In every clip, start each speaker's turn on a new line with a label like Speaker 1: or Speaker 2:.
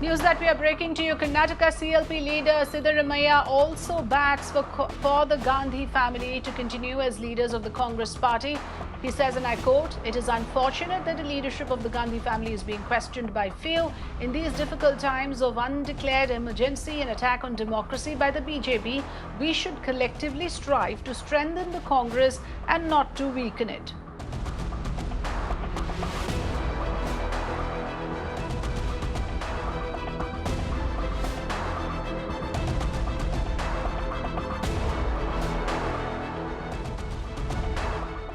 Speaker 1: News that we are breaking to you. Karnataka CLP leader Siddaramaiah also backs for the Gandhi family to continue as leaders of the Congress party. He says, and I quote, "It is unfortunate that the leadership of the Gandhi family is being questioned by few in these difficult times of undeclared emergency and attack on democracy by the BJP. We should collectively strive to strengthen the Congress and not to weaken it."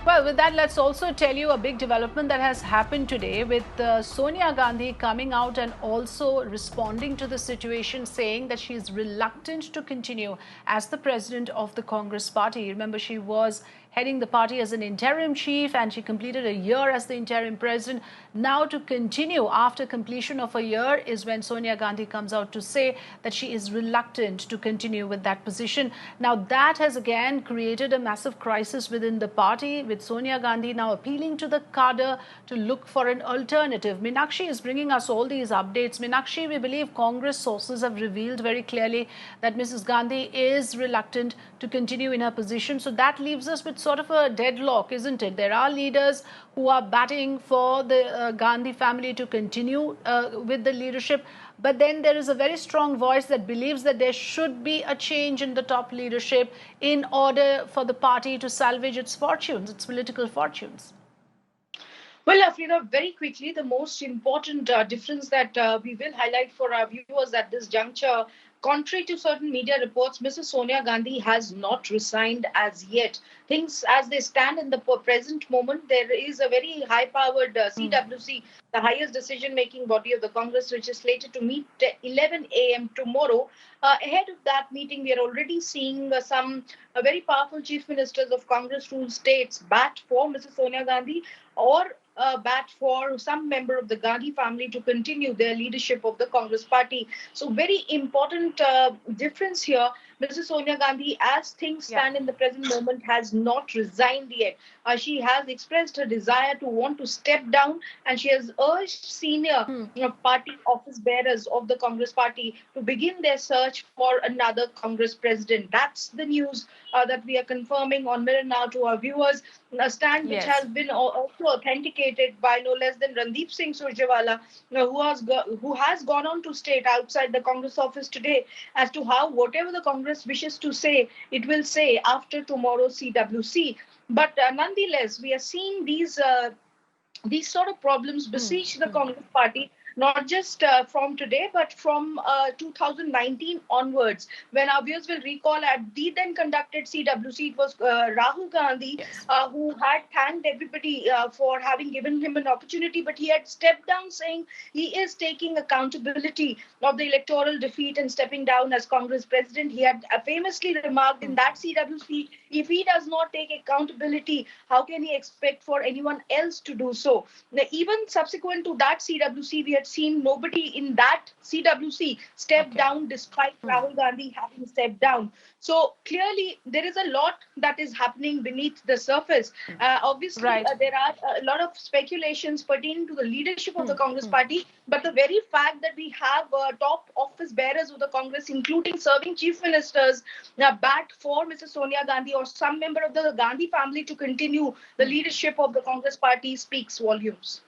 Speaker 1: Well, with that, let's also tell you a big development that has happened today with Sonia Gandhi coming out and also responding to the situation, saying that she is reluctant to continue as the president of the Congress party. Remember, she was heading the party as an interim chief and she completed a year as the interim president. Now to continue after completion of a year is when Sonia Gandhi comes out to say that she is reluctant to continue with that position. Now that has again created a massive crisis within the party, with Sonia Gandhi now appealing to the cadre to look for an alternative. Meenakshi is bringing us all these updates. Meenakshi, we believe Congress sources have revealed very clearly that Mrs. Gandhi is reluctant to continue in her position. So that leaves us with sort of a deadlock, isn't it? There are leaders who are batting for the Gandhi family to continue with the leadership. But then there is a very strong voice that believes that there should be a change in the top leadership in order for the party to salvage its fortunes, its political fortunes.
Speaker 2: Well, Afrida, very quickly, the most important difference that we will highlight for our viewers at this juncture, contrary to certain media reports, Mrs. Sonia Gandhi has not resigned as yet. Things as they stand in the present moment, there is a very high-powered CWC, the highest decision-making body of the Congress, which is slated to meet 11 a.m. tomorrow. Ahead of that meeting, we are already seeing some very powerful chief ministers of Congress-ruled states bat for Mrs. Sonia Gandhi or bat for some member of the Gandhi family to continue their leadership of the Congress party. So very important difference here. Mrs. Sonia Gandhi, as things stand in the present moment, has not resigned yet. She has expressed her desire to want to step down, and she has urged senior party office bearers of the Congress party to begin their search for another Congress president. That's the news that we are confirming on Mirror Now to our viewers. A stand which has been also authenticated by no less than Randeep Singh Surjewala, who has gone on to state outside the Congress office today as to how whatever the Congress wishes to say, it will say after tomorrow's CWC. But nonetheless, we are seeing these sort of problems besiege the Congress party, not just from today, but from 2019 onwards, when our viewers will recall at the then conducted CWC, it was Rahul Gandhi who had thanked everybody for having given him an opportunity, but he had stepped down, saying he is taking accountability of the electoral defeat and stepping down as Congress president. He had famously remarked in that CWC, if he does not take accountability, how can he expect for anyone else to do so? Now, even subsequent to that CWC, we had seen nobody in that CWC step down despite Rahul Gandhi having stepped down. So clearly, there is a lot that is happening beneath the surface. Obviously, there are a lot of speculations pertaining to the leadership of the Congress party, but the very fact that we have top office bearers of the Congress, including serving chief ministers, bat for Mrs. Sonia Gandhi or some member of the Gandhi family to continue the leadership of the Congress party speaks volumes.